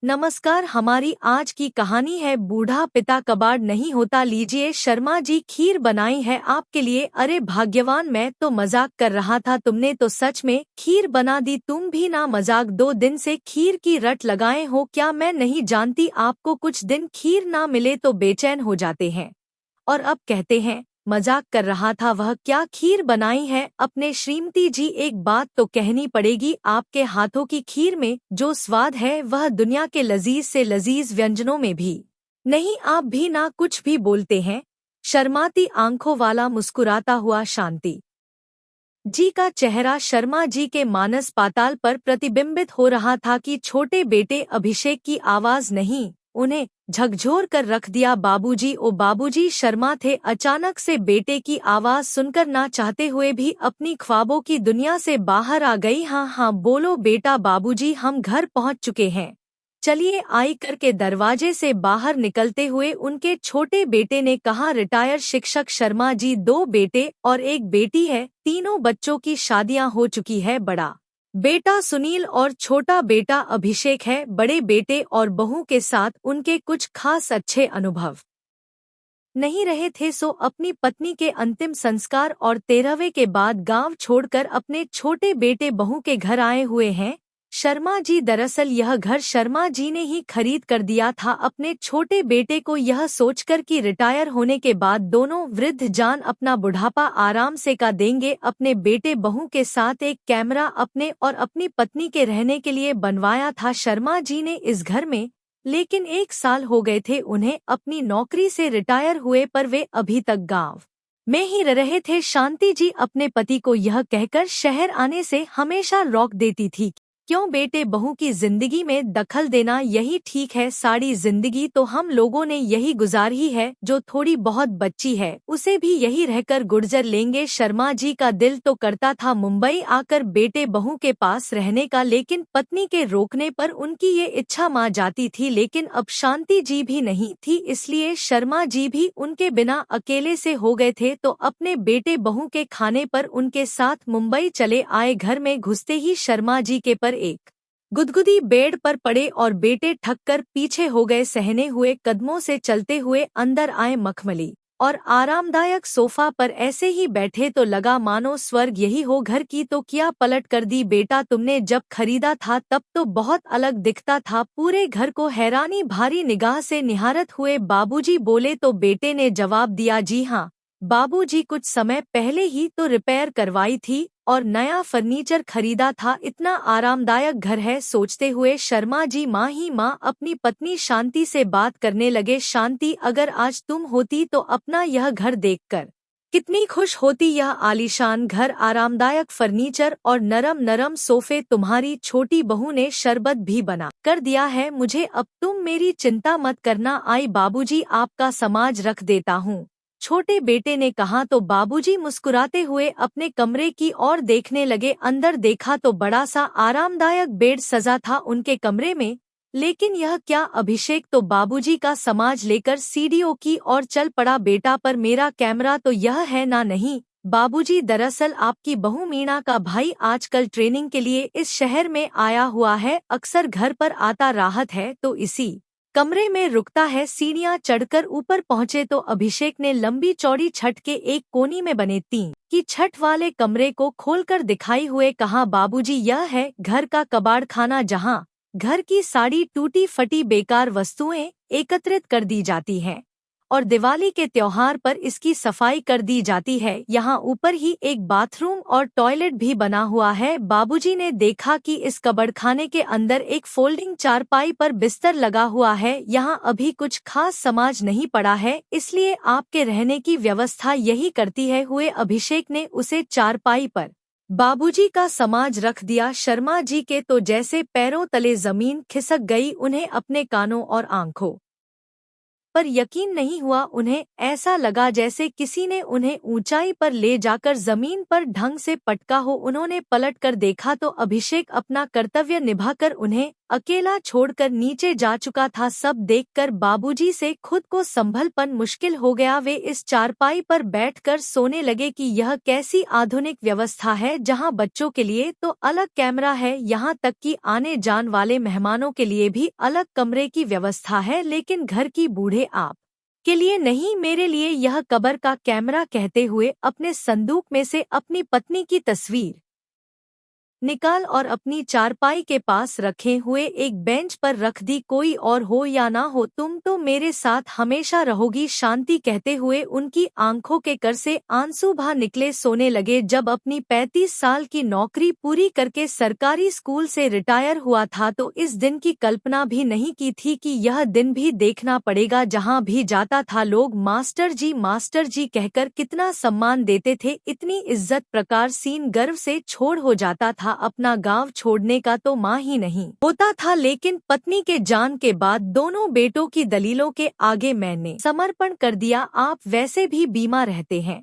नमस्कार। हमारी आज की कहानी है बूढ़ा पिता कबाड़ नहीं होता। लीजिए, शर्मा जी खीर बनाई है आपके लिए। अरे भाग्यवान, मैं तो मजाक कर रहा था, तुमने तो सच में खीर बना दी। तुम भी ना मजाक, 2 दिन से खीर की रट लगाए हो क्या? मैं नहीं जानती, आपको कुछ दिन खीर ना मिले तो बेचैन हो जाते हैं और अब कहते हैं मजाक कर रहा था। वह क्या खीर बनाई है अपने श्रीमती जी? एक बात तो कहनी पड़ेगी, आपके हाथों की खीर में जो स्वाद है वह दुनिया के लजीज से लजीज व्यंजनों में भी नहीं। आप भी ना कुछ भी बोलते हैं। शर्माती आंखों वाला मुस्कुराता हुआ शांति जी का चेहरा शर्मा जी के मानस पाताल पर प्रतिबिंबित हो रहा था कि छोटे बेटे अभिषेक की आवाज नहीं, उन्हें झकझोर कर रख दिया। बाबूजी, ओ बाबूजी! शर्मा थे अचानक से बेटे की आवाज सुनकर, ना चाहते हुए भी अपनी ख्वाबों की दुनिया से बाहर आ गई। हाँ हाँ बोलो बेटा। बाबूजी, हम घर पहुंच चुके हैं, चलिए। आई करके दरवाजे से बाहर निकलते हुए उनके छोटे बेटे ने कहा। रिटायर शिक्षक शर्मा जी, 2 बेटे और 1 बेटी है। तीनों बच्चों की शादियां हो चुकी है। बड़ा बेटा सुनील और छोटा बेटा अभिषेक है। बड़े बेटे और बहू के साथ उनके कुछ खास अच्छे अनुभव नहीं रहे थे, सो अपनी पत्नी के अंतिम संस्कार और 13वें के बाद गांव छोड़कर अपने छोटे बेटे बहू के घर आए हुए हैं शर्मा जी। दरअसल यह घर शर्मा जी ने ही खरीद कर दिया था अपने छोटे बेटे को, यह सोचकर कि रिटायर होने के बाद दोनों वृद्ध जान अपना बुढ़ापा आराम से का देंगे। अपने बेटे बहू के साथ एक कैमरा अपने और अपनी पत्नी के रहने के लिए बनवाया था शर्मा जी ने इस घर में। लेकिन 1 साल हो गए थे उन्हें अपनी नौकरी से रिटायर हुए, पर वे अभी तक गांव में ही रह रहे थे। शांति जी अपने पति को यह कहकर शहर आने से हमेशा रोक देती थी, क्यों बेटे बहू की जिंदगी में दखल देना, यही ठीक है। सारी जिंदगी तो हम लोगों ने यही गुजारी है, जो थोड़ी बहुत बच्ची है उसे भी यही रहकर गुजर लेंगे। शर्मा जी का दिल तो करता था मुंबई आकर बेटे बहू के पास रहने का, लेकिन पत्नी के रोकने पर उनकी ये इच्छा मान जाती थी। लेकिन अब शांति जी भी नहीं थी, इसलिए शर्मा जी भी उनके बिना अकेले से हो गए थे, तो अपने बेटे बहू के खाने पर उनके साथ मुंबई चले आए। घर में घुसते ही शर्मा जी के पर एक गुदगुदी बेड पर पड़े और बेटे ठक कर पीछे हो गए। सहने हुए कदमों से चलते हुए अंदर आए। मखमली और आरामदायक सोफा पर ऐसे ही बैठे तो लगा मानो स्वर्ग यही हो। घर की तो क्या पलट कर दी। बेटा, तुमने जब खरीदा था तब तो बहुत अलग दिखता था। पूरे घर को हैरानी भारी निगाह से निहारत हुए बाबूजी बोले, तो बेटे ने जवाब दिया, जी हाँ बाबूजी, कुछ समय पहले ही तो रिपेयर करवाई थी और नया फर्नीचर खरीदा था। इतना आरामदायक घर है। सोचते हुए शर्मा जी माँ ही माँ अपनी पत्नी शांति से बात करने लगे। शांति, अगर आज तुम होती तो अपना यह घर देखकर कितनी खुश होती। यह आलीशान घर, आरामदायक फर्नीचर और नरम नरम सोफे, तुम्हारी छोटी बहू ने शरबत भी बना कर दिया है मुझे। अब तुम मेरी चिंता मत करना। आई बाबूजी, आपका समाज रख देता हूँ, छोटे बेटे ने कहा। तो बाबूजी मुस्कुराते हुए अपने कमरे की ओर देखने लगे। अंदर देखा तो बड़ा सा आरामदायक बेड सजा था उनके कमरे में। लेकिन यह क्या? अभिषेक तो बाबूजी का समाज लेकर सीढ़ियों की ओर चल पड़ा। बेटा, पर मेरा कैमरा तो यह है ना? नहीं बाबूजी, दरअसल आपकी बहू मीना का भाई आजकल ट्रेनिंग के लिए इस शहर में आया हुआ है, अक्सर घर पर आता राहत है, तो इसी कमरे में रुकता है। सीढ़ियां चढ़कर ऊपर पहुंचे तो अभिषेक ने लंबी चौड़ी छत के एक कोनी में बने 3 की छत वाले कमरे को खोलकर दिखाई हुए कहा, बाबूजी, यह है घर का कबाड़ खाना, जहां घर की साड़ी टूटी फटी बेकार वस्तुएं एकत्रित कर दी जाती हैं और दिवाली के त्योहार पर इसकी सफाई कर दी जाती है। यहाँ ऊपर ही एक बाथरूम और टॉयलेट भी बना हुआ है। बाबूजी ने देखा कि इस कबड़खाने के अंदर एक फोल्डिंग चारपाई पर बिस्तर लगा हुआ है। यहाँ अभी कुछ खास समाज नहीं पड़ा है, इसलिए आपके रहने की व्यवस्था यही करती है। हुए अभिषेक ने उसे चारपाई पर बाबूजी का समाज रख दिया। शर्मा जी के तो जैसे पैरों तले जमीन खिसक गई। उन्हें अपने कानों और आंखों पर यकीन नहीं हुआ। उन्हें ऐसा लगा जैसे किसी ने उन्हें ऊंचाई पर ले जाकर जमीन पर ढंग से पटका हो। उन्होंने पलटकर देखा तो अभिषेक अपना कर्तव्य निभाकर उन्हें अकेला छोड़कर नीचे जा चुका था। सब देखकर बाबूजी से खुद को संभलपन मुश्किल हो गया। वे इस चारपाई पर बैठकर सोने लगे कि यह कैसी आधुनिक व्यवस्था है, जहां बच्चों के लिए तो अलग कैमरा है, यहाँ तक कि आने जाने वाले मेहमानों के लिए भी अलग कमरे की व्यवस्था है, लेकिन घर की बूढ़े आप के लिए नहीं, मेरे लिए यह कब्र का कैमरा। कहते हुए अपने संदूक में से अपनी पत्नी की तस्वीर निकाल और अपनी चारपाई के पास रखे हुए एक बेंच पर रख दी। कोई और हो या ना हो, तुम तो मेरे साथ हमेशा रहोगी, शांति कहते हुए उनकी आंखों के कर से आंसू बहा निकले। सोने लगे। जब अपनी 35 साल की नौकरी पूरी करके सरकारी स्कूल से रिटायर हुआ था तो इस दिन की कल्पना भी नहीं की थी कि यह दिन भी देखना पड़ेगा। जहां भी जाता था लोग मास्टर जी कहकर कितना सम्मान देते थे, इतनी इज्जत। प्रकार सीन गर्व से छोड़ हो जाता था। अपना गांव छोड़ने का तो मां ही नहीं होता था, लेकिन पत्नी के जान के बाद दोनों बेटों की दलीलों के आगे मैंने समर्पण कर दिया। आप वैसे भी बीमार रहते हैं,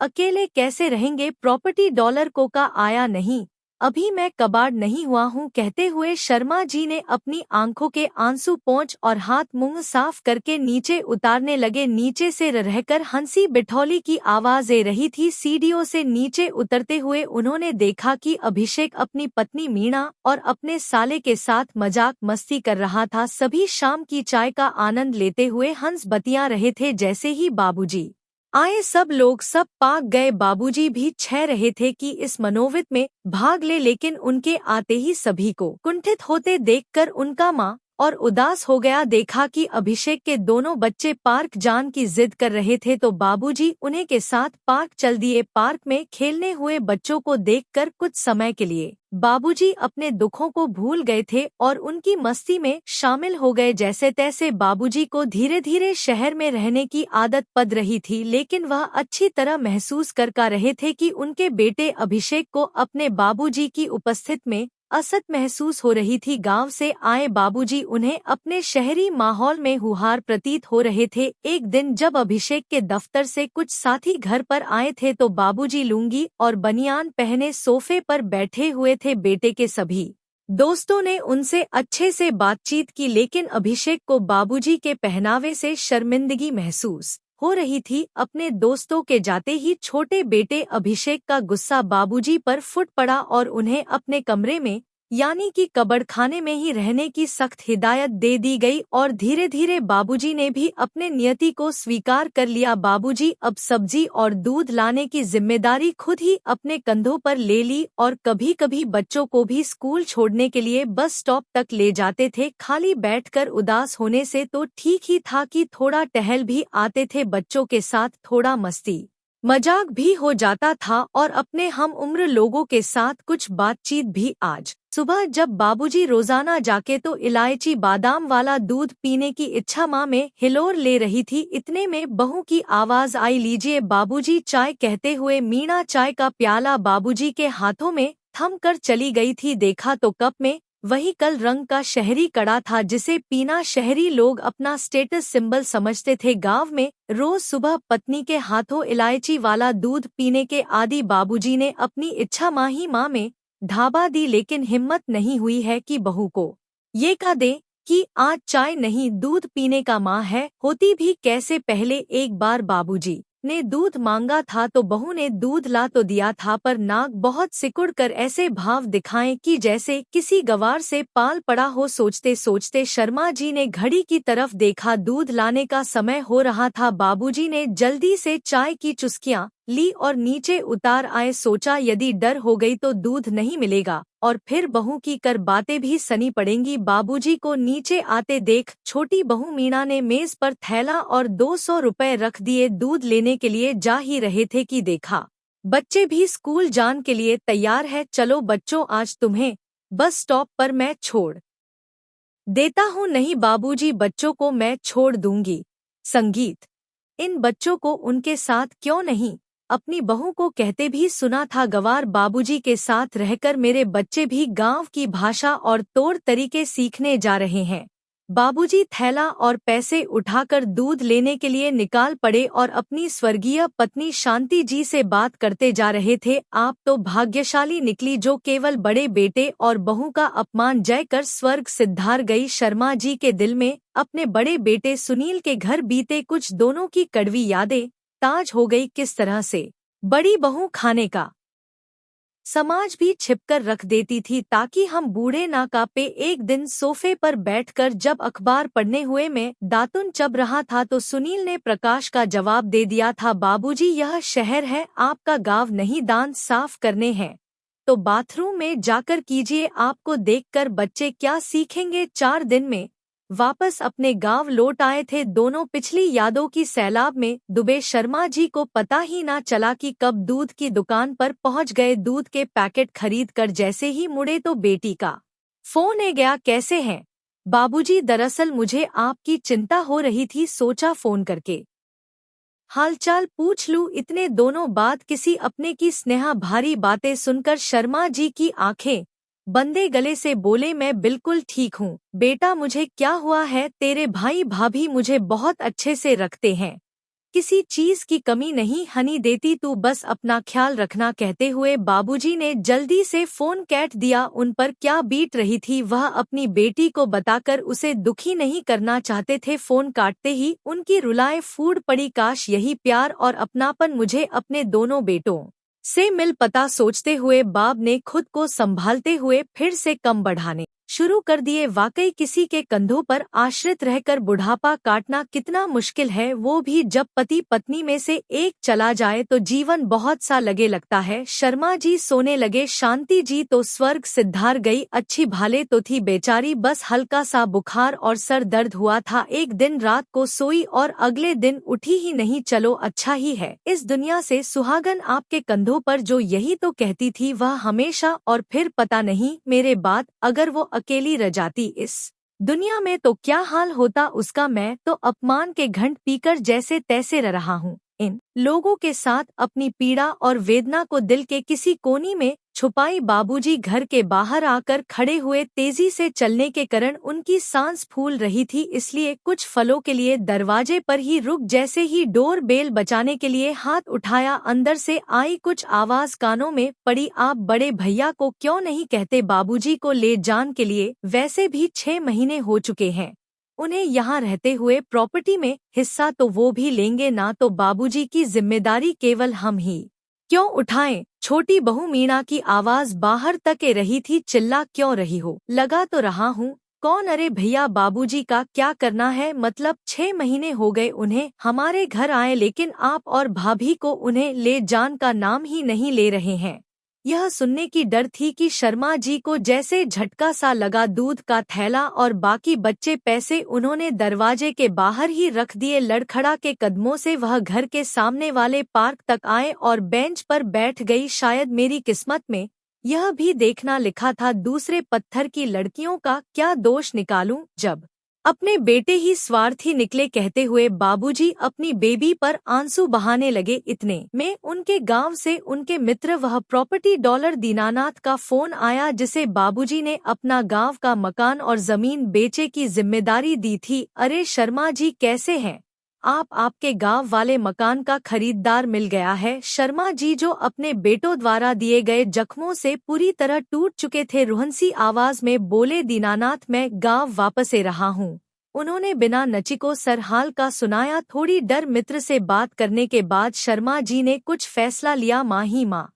अकेले कैसे रहेंगे? प्रॉपर्टी डॉलर को का आया नहीं, अभी मैं कबाड़ नहीं हुआ हूँ। कहते हुए शर्मा जी ने अपनी आंखों के आंसू पोंछ और हाथ मुंह साफ करके नीचे उतारने लगे। नीचे से रहकर हंसी बिठौली की आवाज आ रही थी। सीढ़ियों से नीचे उतरते हुए उन्होंने देखा कि अभिषेक अपनी पत्नी मीणा और अपने साले के साथ मजाक मस्ती कर रहा था। सभी शाम की चाय का आनंद लेते हुए हंस बतिया रहे थे। जैसे ही बाबूजी आए सब लोग सब पाक गए। बाबूजी भी छह रहे थे कि इस मनोवित में भाग ले, लेकिन उनके आते ही सभी को कुंठित होते देखकर उनका मां और उदास हो गया। देखा कि अभिषेक के दोनों बच्चे पार्क जान की जिद कर रहे थे तो बाबूजी उन्हें के साथ पार्क चल दिए। पार्क में खेलने हुए बच्चों को देखकर कुछ समय के लिए बाबूजी अपने दुखों को भूल गए थे और उनकी मस्ती में शामिल हो गए। जैसे तैसे बाबूजी को धीरे धीरे शहर में रहने की आदत पड़ रही थी, लेकिन वह अच्छी तरह महसूस कर रहे थे कि उनके बेटे अभिषेक को अपने बाबूजी की उपस्थिति में असत महसूस हो रही थी। गांव से आए बाबूजी उन्हें अपने शहरी माहौल में हुहार प्रतीत हो रहे थे। एक दिन जब अभिषेक के दफ्तर से कुछ साथी घर पर आए थे तो बाबूजी लुंगी और बनियान पहने सोफे पर बैठे हुए थे। बेटे के सभी दोस्तों ने उनसे अच्छे से बातचीत की, लेकिन अभिषेक को बाबूजी के पहनावे से शर्मिंदगी महसूस हो रही थी। अपने दोस्तों के जाते ही छोटे बेटे अभिषेक का गुस्सा बाबूजी पर फूट पड़ा और उन्हें अपने कमरे में यानी कि कब्ड़खाने में ही रहने की सख्त हिदायत दे दी गई। और धीरे धीरे बाबूजी ने भी अपने नियति को स्वीकार कर लिया। बाबूजी अब सब्जी और दूध लाने की जिम्मेदारी खुद ही अपने कंधों पर ले ली और कभी कभी बच्चों को भी स्कूल छोड़ने के लिए बस स्टॉप तक ले जाते थे। खाली बैठकर उदास होने से तो ठीक ही था कि थोड़ा टहल भी आते थे बच्चों के साथ, थोड़ा मस्ती मजाक भी हो जाता था और अपने हम उम्र लोगों के साथ कुछ बातचीत भी। आज सुबह जब बाबूजी रोजाना जाके तो इलायची बादाम वाला दूध पीने की इच्छा माँ में हिलोर ले रही थी। इतने में बहू की आवाज आई, लीजिए बाबूजी चाय। कहते हुए मीणा चाय का प्याला बाबूजी के हाथों में थम कर चली गई थी। देखा तो कप में वही कल रंग का शहरी कड़ा था जिसे पीना शहरी लोग अपना स्टेटस सिंबल समझते थे। गांव में रोज सुबह पत्नी के हाथों इलायची वाला दूध पीने के आदी बाबूजी ने अपनी इच्छा माँ में ढाबा दी, लेकिन हिम्मत नहीं हुई है कि बहू को ये कह दे कि आज चाय नहीं दूध पीने का माँ है। होती भी कैसे? पहले एक बार बाबूजी ने दूध मांगा था तो बहू ने दूध ला तो दिया था, पर नाक बहुत सिकुड़ कर ऐसे भाव दिखाएं कि जैसे किसी गवार से पाल पड़ा हो। सोचते सोचते शर्मा जी ने घड़ी की तरफ देखा, दूध लाने का समय हो रहा था। बाबूजी ने जल्दी से चाय की चुस्कियां ली और नीचे उतार आए। सोचा यदि डर हो गई तो दूध नहीं मिलेगा और फिर बहू की कर बातें भी सनी पड़ेंगी। बाबूजी को नीचे आते देख छोटी बहू मीणा ने मेज पर थैला और 200 रुपए रख दिए। दूध लेने के लिए जा ही रहे थे कि देखा बच्चे भी स्कूल जान के लिए तैयार है। चलो बच्चों आज तुम्हें बस स्टॉप पर मैं छोड़ देता हूँ। नहीं बाबूजी, बच्चों को मैं छोड़ दूंगी। संगीत इन बच्चों को उनके साथ क्यों नहीं? अपनी बहू को कहते भी सुना था, गवार बाबूजी के साथ रहकर मेरे बच्चे भी गांव की भाषा और तौर तरीके सीखने जा रहे हैं। बाबूजी थैला और पैसे उठाकर दूध लेने के लिए निकाल पड़े और अपनी स्वर्गीय पत्नी शांति जी से बात करते जा रहे थे। आप तो भाग्यशाली निकली जो केवल बड़े बेटे और बहू का अपमान जय कर स्वर्ग सिद्धार गई। शर्मा जी के दिल में अपने बड़े बेटे सुनील के घर बीते कुछ दोनों की कड़वी यादें ताज हो गई। किस तरह से बड़ी बहू खाने का समाज भी छिपकर रख देती थी ताकि हम बूढ़े ना कांपे। एक दिन सोफे पर बैठकर जब अखबार पढ़ने हुए में दातुन चब रहा था तो सुनील ने प्रकाश का जवाब दे दिया था, बाबूजी यह शहर है, आपका गांव नहीं, दांत साफ करने हैं तो बाथरूम में जाकर कीजिए। आपको देखकर बच्चे क्या सीखेंगे। 4 दिन में वापस अपने गांव लौट आए थे दोनों। पिछली यादों की सैलाब में डूबे शर्मा जी को पता ही ना चला कि कब दूध की दुकान पर पहुंच गए। दूध के पैकेट खरीद कर जैसे ही मुड़े तो बेटी का फोन आ गया। कैसे हैं बाबूजी? दरअसल मुझे आपकी चिंता हो रही थी, सोचा फोन करके हालचाल पूछ लूं। इतने दोनों बाद किसी अपने की स्नेहा भारी बातें सुनकर शर्मा जी की आंखें बंदे गले से बोले, मैं बिल्कुल ठीक हूँ बेटा, मुझे क्या हुआ है? तेरे भाई भाभी मुझे बहुत अच्छे से रखते हैं, किसी चीज की कमी नहीं हनी देती, तू बस अपना ख्याल रखना। कहते हुए बाबूजी ने जल्दी से फोन काट दिया। उन पर क्या बीत रही थी वह अपनी बेटी को बताकर उसे दुखी नहीं करना चाहते थे। फोन काटते ही उनकी रुलाएं फूट पड़ी। काश यही प्यार और अपनापन मुझे अपने दोनों बेटों से मिल पाता। सोचते हुए बाब ने खुद को संभालते हुए फिर से कम बढ़ाने शुरू कर दिए। वाकई किसी के कंधों पर आश्रित रहकर बुढ़ापा काटना कितना मुश्किल है, वो भी जब पति पत्नी में से एक चला जाए तो जीवन बहुत सा लगे लगता है। शर्मा जी सोने लगे। शांति जी तो स्वर्ग सिद्धार गई, अच्छी भाले तो थी बेचारी, बस हल्का सा बुखार और सर दर्द हुआ था। एक दिन रात को सोई और अगले दिन उठी ही नहीं। चलो अच्छा ही है, इस दुनिया से सुहागन आपके कंधों पर, जो यही तो कहती थी वह हमेशा। और फिर पता नहीं मेरे बाद अगर वो अकेली रह जाती इस दुनिया में तो क्या हाल होता उसका। मैं तो अपमान के घंट पीकर जैसे तैसे रह रहा हूँ इन लोगों के साथ, अपनी पीड़ा और वेदना को दिल के किसी कोनी में छुपाई। बाबूजी घर के बाहर आकर खड़े हुए। तेजी से चलने के कारण उनकी सांस फूल रही थी, इसलिए कुछ फलों के लिए दरवाजे पर ही रुक। जैसे ही डोर बेल बजाने के लिए हाथ उठाया, अंदर से आई कुछ आवाज कानों में पड़ी, आप बड़े भैया को क्यों नहीं कहते बाबूजी को ले जान के लिए? वैसे भी 6 महीने हो चुके हैं उन्हें यहाँ रहते हुए, प्रॉपर्टी में हिस्सा तो वो भी लेंगे ना, तो बाबूजी की जिम्मेदारी केवल हम ही क्यों उठाएं? छोटी बहू मीना की आवाज बाहर तक रही थी, चिल्ला क्यों रही हो? लगा तो रहा हूँ। कौन? अरे भैया बाबूजी का क्या करना है? मतलब 6 महीने हो गए उन्हें हमारे घर आए, लेकिन आप और भाभी को उन्हें ले जान का नाम ही नहीं ले रहे हैं। यह सुनने की डर थी कि शर्मा जी को जैसे झटका सा लगा। दूध का थैला और बाकी बच्चे पैसे उन्होंने दरवाजे के बाहर ही रख दिए। लड़खड़ा के कदमों से वह घर के सामने वाले पार्क तक आए और बेंच पर बैठ गई। शायद मेरी किस्मत में यह भी देखना लिखा था, दूसरे पत्थर की लड़कियों का क्या दोष निकालूं जब अपने बेटे ही स्वार्थी निकले। कहते हुए बाबूजी अपनी बेबी पर आंसू बहाने लगे। इतने में उनके गांव से उनके मित्र वह प्रॉपर्टी डॉलर दीनानाथ का फोन आया, जिसे बाबूजी ने अपना गांव का मकान और जमीन बेचे की जिम्मेदारी दी थी। अरे शर्मा जी कैसे हैं आप? आपके गांव वाले मकान का खरीदार मिल गया है। शर्मा जी जो अपने बेटों द्वारा दिए गए जख्मों से पूरी तरह टूट चुके थे, रुहनसी आवाज में बोले, दीनानाथ मैं गांव वापस आ रहा हूँ। उन्होंने बिना नचिको सर हाल का सुनाया। थोड़ी डर मित्र से बात करने के बाद शर्मा जी ने कुछ फैसला लिया। माँ ही माँ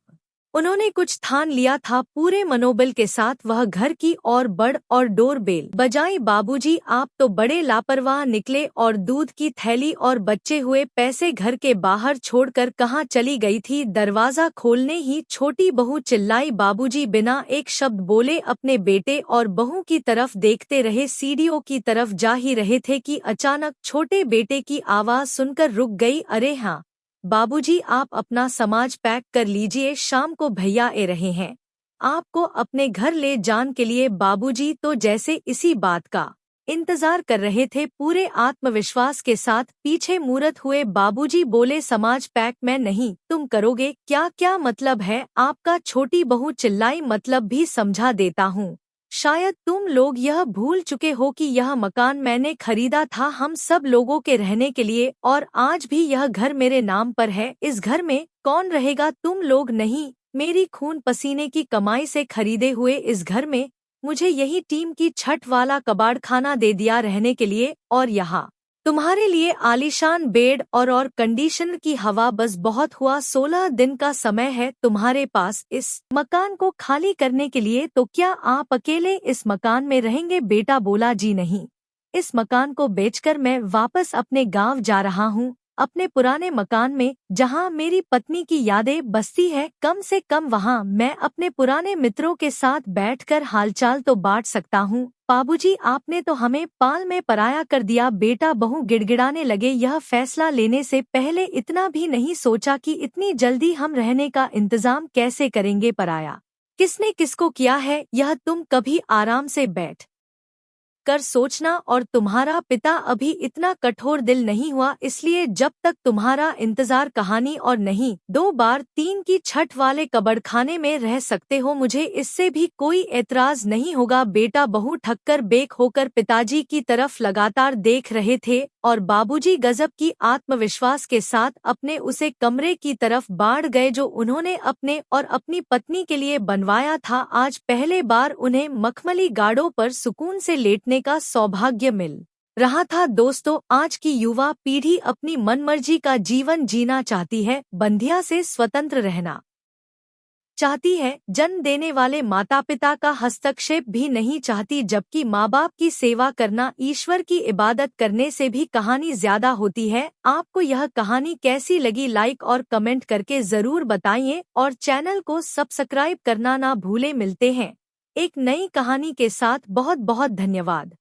उन्होंने कुछ ठान लिया था। पूरे मनोबल के साथ वह घर की ओर बढ़ और डोर बेल बजाई। बाबूजी आप तो बड़े लापरवाह निकले और दूध की थैली और बचे हुए पैसे घर के बाहर छोड़कर कहाँ चली गई थी? दरवाजा खोलने ही छोटी बहू चिल्लाई। बाबूजी बिना एक शब्द बोले अपने बेटे और बहू की तरफ देखते रहे। सीढ़ियों की तरफ जा ही रहे थे कि अचानक छोटे बेटे की आवाज सुनकर रुक गई। अरे हाँ बाबूजी, आप अपना सामान पैक कर लीजिए, शाम को भैया आ रहे हैं आपको अपने घर ले जान के लिए। बाबूजी तो जैसे इसी बात का इंतजार कर रहे थे। पूरे आत्मविश्वास के साथ पीछे मुड़त हुए बाबूजी बोले, सामान पैक मैं नहीं, तुम करोगे क्या? क्या मतलब है आपका? छोटी बहू चिल्लाई। मतलब भी समझा देता हूँ। शायद तुम लोग यह भूल चुके हो कि यह मकान मैंने खरीदा था हम सब लोगों के रहने के लिए और आज भी यह घर मेरे नाम पर है। इस घर में कौन रहेगा? तुम लोग नहीं, मेरी खून पसीने की कमाई से खरीदे हुए इस घर में मुझे यही टीम की छत वाला कबाड़ खाना दे दिया रहने के लिए और यहाँ तुम्हारे लिए आलीशान बेड और कंडीशनर की हवा। बस बहुत हुआ, 16 दिन का समय है तुम्हारे पास इस मकान को खाली करने के लिए। तो क्या आप अकेले इस मकान में रहेंगे? बेटा बोला, जी नहीं, इस मकान को बेचकर मैं वापस अपने गांव जा रहा हूँ, अपने पुराने मकान में जहाँ मेरी पत्नी की यादें बसती है। कम से कम वहाँ मैं अपने पुराने मित्रों के साथ बैठकर हालचाल तो बांट सकता हूँ। बाबूजी, आपने तो हमें पाल में पराया कर दिया। बेटा बहू गिड़गिड़ाने लगे। यह फैसला लेने से पहले इतना भी नहीं सोचा कि इतनी जल्दी हम रहने का इंतजाम कैसे करेंगे। पराया किसने किसको किया है यह तुम कभी आराम से बैठ कर सोचना। और तुम्हारा पिता अभी इतना कठोर दिल नहीं हुआ, इसलिए जब तक तुम्हारा इंतजार कहानी और नहीं 2x3 की छत वाले कब्ड़खाने में रह सकते हो, मुझे इससे भी कोई एतराज नहीं होगा। बेटा बहू ठक्कर बेक होकर पिताजी की तरफ लगातार देख रहे थे और बाबूजी गजब की आत्मविश्वास के साथ अपने उसे कमरे की तरफ बढ़ गए जो उन्होंने अपने और अपनी पत्नी के लिए बनवाया था। आज पहले बार उन्हें मखमली गाड़ों पर सुकून से लेटने का सौभाग्य मिल रहा था। दोस्तों, आज की युवा पीढ़ी अपनी मनमर्जी का जीवन जीना चाहती है, बंधिया से स्वतंत्र रहना चाहती है, जन्म देने वाले माता पिता का हस्तक्षेप भी नहीं चाहती, जबकि माँ बाप की सेवा करना ईश्वर की इबादत करने से भी कहानी ज्यादा होती है। आपको यह कहानी कैसी लगी? लाइक और कमेंट करके जरूर बताइए और चैनल को सब्सक्राइब करना ना भूले। मिलते हैं एक नई कहानी के साथ। बहुत बहुत धन्यवाद।